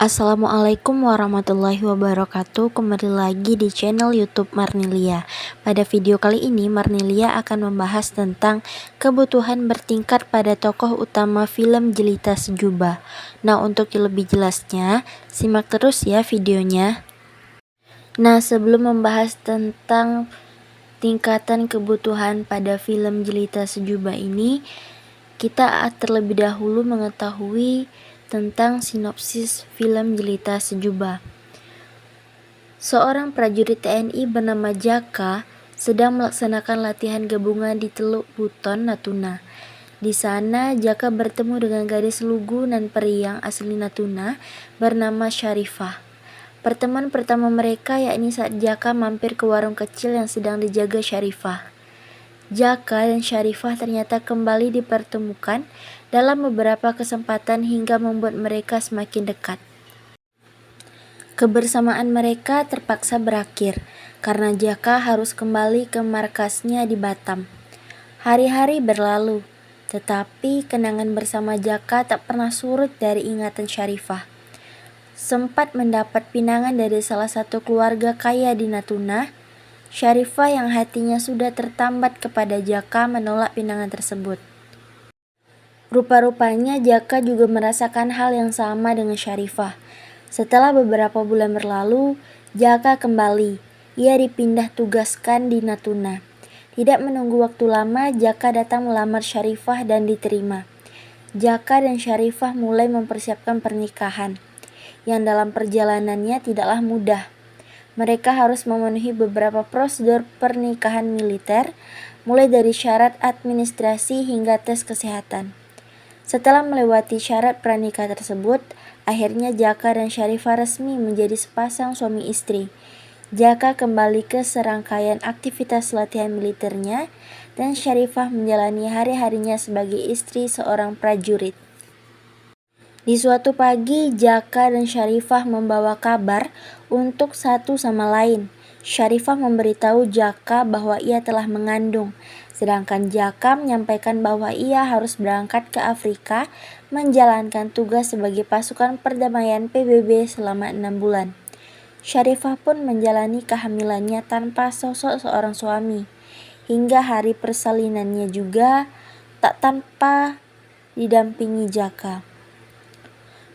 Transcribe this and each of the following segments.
Assalamualaikum warahmatullahi wabarakatuh. Kembali lagi di channel YouTube Marnilia. Pada video kali ini Marnilia akan membahas tentang kebutuhan bertingkat pada tokoh utama film Jelita Sejuba. Nah, untuk lebih jelasnya, simak terus ya videonya. Nah, sebelum membahas tentang tingkatan kebutuhan pada film Jelita Sejuba ini, kita terlebih dahulu mengetahui tentang sinopsis film Jelita Sejuba. Seorang prajurit TNI bernama Jaka sedang melaksanakan latihan gabungan di Teluk Buton, Natuna. Di sana, Jaka bertemu dengan gadis lugu nan periang asli Natuna bernama Syarifah. Pertemuan pertama mereka yakni saat Jaka mampir ke warung kecil yang sedang dijaga Syarifah. Jaka dan Syarifah ternyata kembali dipertemukan dalam beberapa kesempatan hingga membuat mereka semakin dekat. Kebersamaan mereka terpaksa berakhir karena Jaka harus kembali ke markasnya di Batam. Hari-hari berlalu, tetapi kenangan bersama Jaka tak pernah surut dari ingatan Syarifah. Sempat mendapat pinangan dari salah satu keluarga kaya di Natuna, Syarifah yang hatinya sudah tertambat kepada Jaka menolak pinangan tersebut. Rupa-rupanya Jaka juga merasakan hal yang sama dengan Syarifah. Setelah beberapa bulan berlalu, Jaka kembali. Ia dipindah tugaskan di Natuna. Tidak menunggu waktu lama, Jaka datang melamar Syarifah dan diterima. Jaka dan Syarifah mulai mempersiapkan pernikahan, yang dalam perjalanannya tidaklah mudah. Mereka harus memenuhi beberapa prosedur pernikahan militer, mulai dari syarat administrasi hingga tes kesehatan. Setelah melewati syarat pranikah tersebut, akhirnya Jaka dan Syarifah resmi menjadi sepasang suami istri. Jaka kembali ke serangkaian aktivitas latihan militernya, dan Syarifah menjalani hari-harinya sebagai istri seorang prajurit. Di suatu pagi, Jaka dan Syarifah membawa kabar untuk satu sama lain. Syarifah memberitahu Jaka bahwa ia telah mengandung, sedangkan Jaka menyampaikan bahwa ia harus berangkat ke Afrika menjalankan tugas sebagai pasukan perdamaian PBB selama 6 bulan. Syarifah pun menjalani kehamilannya tanpa sosok seorang suami, hingga hari persalinannya juga tak tanpa didampingi Jaka.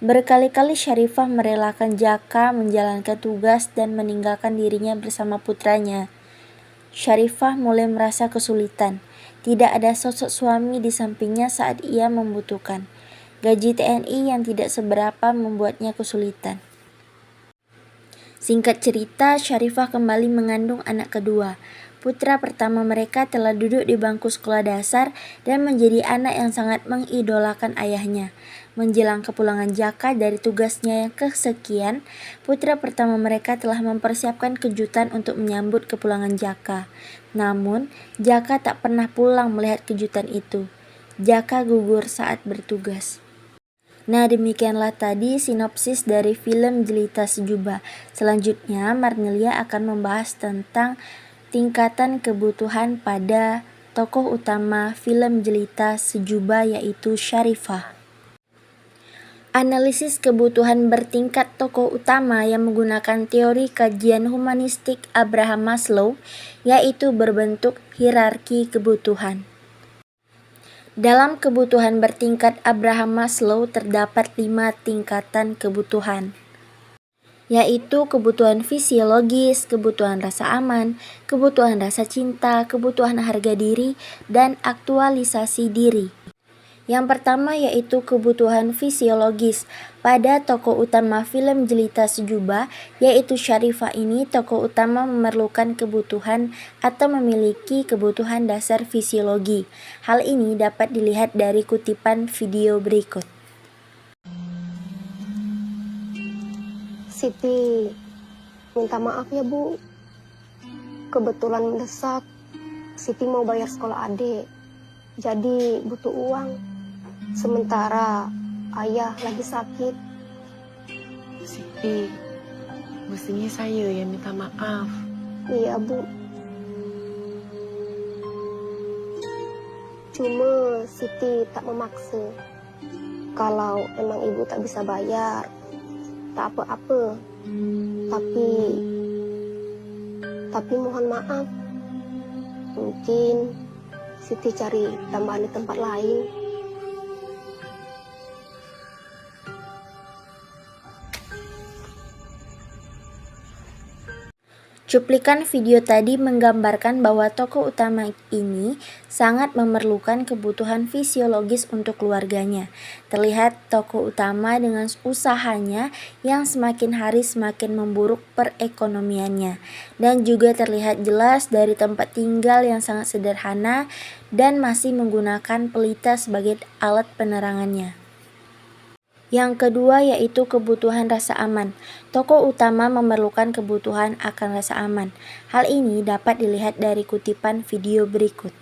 Berkali-kali Syarifah merelakan Jaka menjalankan tugas dan meninggalkan dirinya bersama putranya. Syarifah mulai merasa kesulitan. Tidak ada sosok suami di sampingnya saat ia membutuhkan. Gaji TNI yang tidak seberapa membuatnya kesulitan. Singkat cerita, Syarifah kembali mengandung anak kedua. Putra pertama mereka telah duduk di bangku sekolah dasar dan menjadi anak yang sangat mengidolakan ayahnya. Menjelang kepulangan Jaka dari tugasnya yang kesekian, putra pertama mereka telah mempersiapkan kejutan untuk menyambut kepulangan Jaka. Namun, Jaka tak pernah pulang melihat kejutan itu. Jaka gugur saat bertugas. Nah, demikianlah tadi sinopsis dari film Jelita Sejuba. Selanjutnya, Marnilia akan membahas tentang tingkatan kebutuhan pada tokoh utama film Jelita Sejuba, yaitu Syarifah. Analisis kebutuhan bertingkat tokoh utama yang menggunakan teori kajian humanistik Abraham Maslow, yaitu berbentuk hierarki kebutuhan. Dalam kebutuhan bertingkat Abraham Maslow terdapat 5 tingkatan kebutuhan, yaitu kebutuhan fisiologis, kebutuhan rasa aman, kebutuhan rasa cinta, kebutuhan harga diri, dan aktualisasi diri. Yang pertama yaitu kebutuhan fisiologis. Pada tokoh utama film Jelita Sejuba, yaitu Syarifah ini, tokoh utama memerlukan kebutuhan atau memiliki kebutuhan dasar fisiologi. Hal ini dapat dilihat dari kutipan video berikut. Siti, minta maaf ya Bu. Kebetulan mendesak. Siti mau bayar sekolah adik. Jadi butuh uang. Sementara ayah lagi sakit. Siti, mestinya saya yang minta maaf. Iya Bu. Cuma Siti tak memaksa. Kalau emang ibu tak bisa bayar, tak apa-apa. Tapi mohon maaf. Mungkin Siti cari tambahan di tempat lain. Cuplikan video tadi menggambarkan bahwa tokoh utama ini sangat memerlukan kebutuhan fisiologis untuk keluarganya. Terlihat tokoh utama dengan usahanya yang semakin hari semakin memburuk perekonomiannya. Dan juga terlihat jelas dari tempat tinggal yang sangat sederhana dan masih menggunakan pelita sebagai alat penerangannya. Yang kedua yaitu kebutuhan rasa aman. Tokoh utama memerlukan kebutuhan akan rasa aman. Hal ini dapat dilihat dari kutipan video berikut.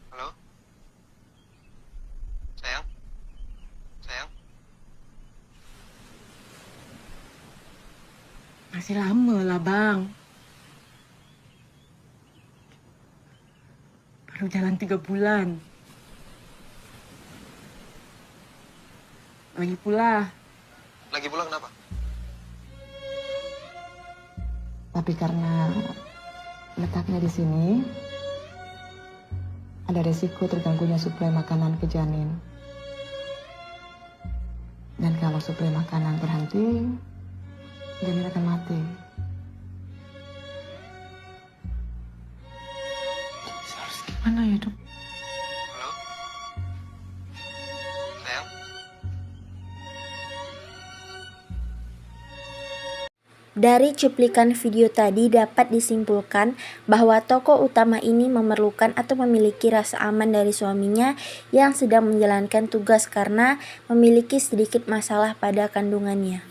Halo? Sayang? Sayang? Masih lama lah, Bang. Baru jalan 3 bulan. Lagi pula kenapa? Tapi karena letaknya di sini, ada resiko terganggunya suplai makanan ke janin. Dan kalau suplai makanan berhenti, janin akan mati. Harus gimana ya, Dok? Halo? Sayang? Dari cuplikan video tadi dapat disimpulkan bahwa tokoh utama ini memerlukan atau memiliki rasa aman dari suaminya yang sedang menjalankan tugas karena memiliki sedikit masalah pada kandungannya.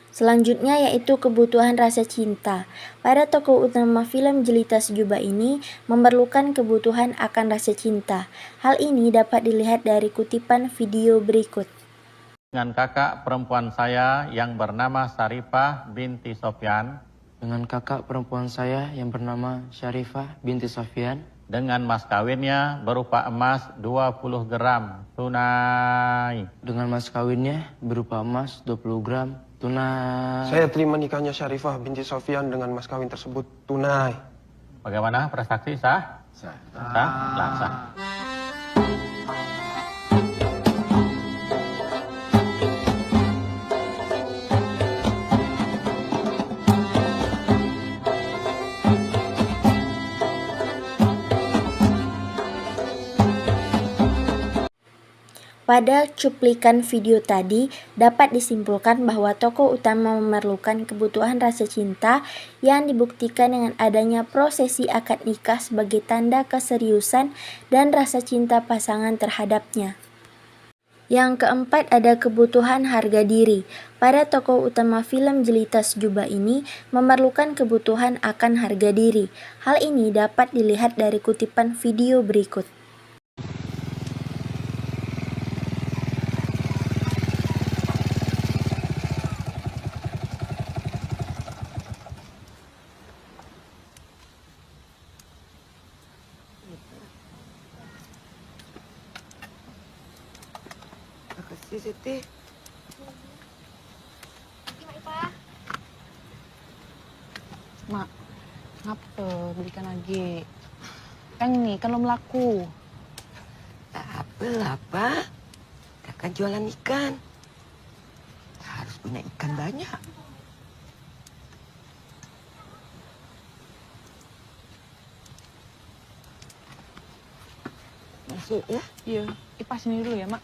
Selanjutnya yaitu kebutuhan rasa cinta. Pada tokoh utama film Jelita Sejubah ini memerlukan kebutuhan akan rasa cinta. Hal ini dapat dilihat dari kutipan video berikut. Dengan kakak perempuan saya yang bernama Syarifah binti Sofyan. Dengan kakak perempuan saya yang bernama Syarifah binti Sofyan. Dengan mas kawinnya berupa emas 20 gram tunai. Dengan mas kawinnya berupa emas 20 gram tunai. Saya terima nikahnya Syarifah binti Sofyan dengan mas kawin tersebut tunai. Bagaimana prasaksi sah? Sah. Sah? Pada cuplikan video tadi dapat disimpulkan bahwa tokoh utama memerlukan kebutuhan rasa cinta yang dibuktikan dengan adanya prosesi akad nikah sebagai tanda keseriusan dan rasa cinta pasangan terhadapnya. Yang keempat ada kebutuhan harga diri. Pada tokoh utama film Jelita Sejubah ini memerlukan kebutuhan akan harga diri. Hal ini dapat dilihat dari kutipan video berikut. Makasih, Siti. Mak, ngapa belikan lagi? Kan nih, kan lo melaku. Tak apalah, Pak. Kakak jualan ikan. Harus punya ikan banyak. Masuk ya. Iya, ipas ini dulu ya, Mak.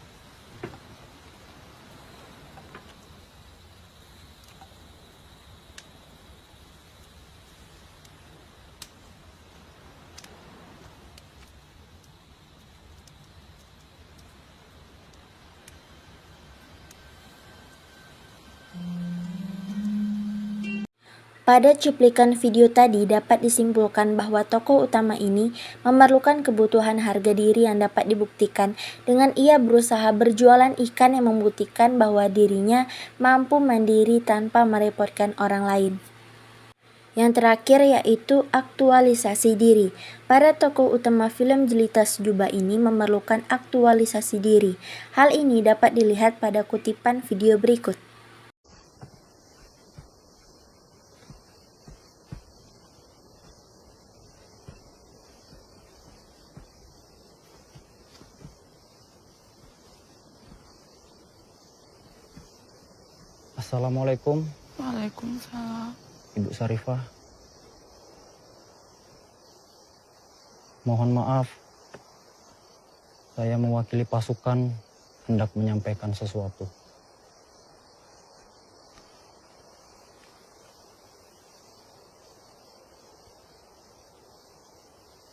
Pada cuplikan video tadi dapat disimpulkan bahwa tokoh utama ini memerlukan kebutuhan harga diri yang dapat dibuktikan dengan ia berusaha berjualan ikan yang membuktikan bahwa dirinya mampu mandiri tanpa merepotkan orang lain. Yang terakhir yaitu aktualisasi diri. Para tokoh utama film Jelita Sejubah ini memerlukan aktualisasi diri. Hal ini dapat dilihat pada kutipan video berikut. Assalamualaikum, Waalaikumsalam. Ibu Sarifah. Mohon maaf, saya mewakili pasukan hendak menyampaikan sesuatu.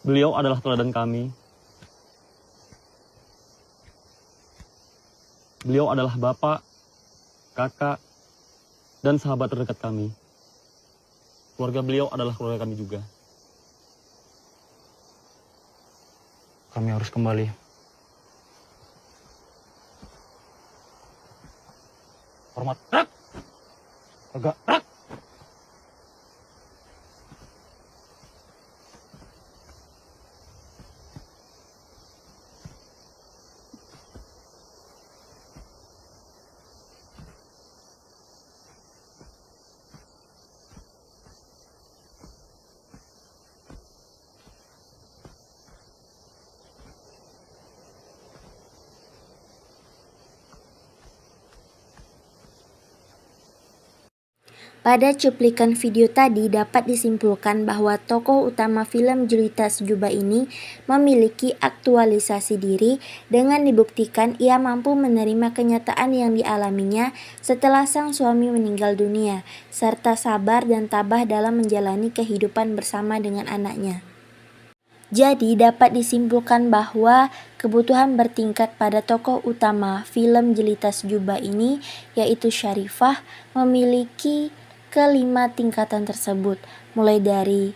Beliau adalah teladan kami. Beliau adalah bapak, kakak, dan sahabat terdekat kami. Keluarga beliau adalah keluarga kami juga. Kami harus kembali. Hormat. Rak! Agak. Rak! Pada cuplikan video tadi dapat disimpulkan bahwa tokoh utama film Jelita Sejubah ini memiliki aktualisasi diri dengan dibuktikan ia mampu menerima kenyataan yang dialaminya setelah sang suami meninggal dunia, serta sabar dan tabah dalam menjalani kehidupan bersama dengan anaknya. Jadi dapat disimpulkan bahwa kebutuhan bertingkat pada tokoh utama film Jelita Sejubah ini yaitu Syarifah memiliki kelima tingkatan tersebut, mulai dari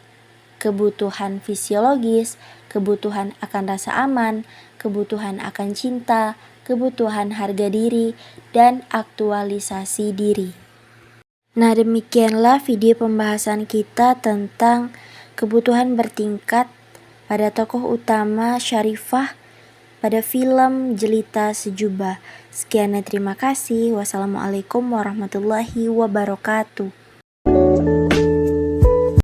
kebutuhan fisiologis, kebutuhan akan rasa aman, kebutuhan akan cinta, kebutuhan harga diri, dan aktualisasi diri. Nah, demikianlah video pembahasan kita tentang kebutuhan bertingkat pada tokoh utama Syarifah pada film Jelita Sejubah. Sekian dan terima kasih. Wassalamualaikum warahmatullahi wabarakatuh.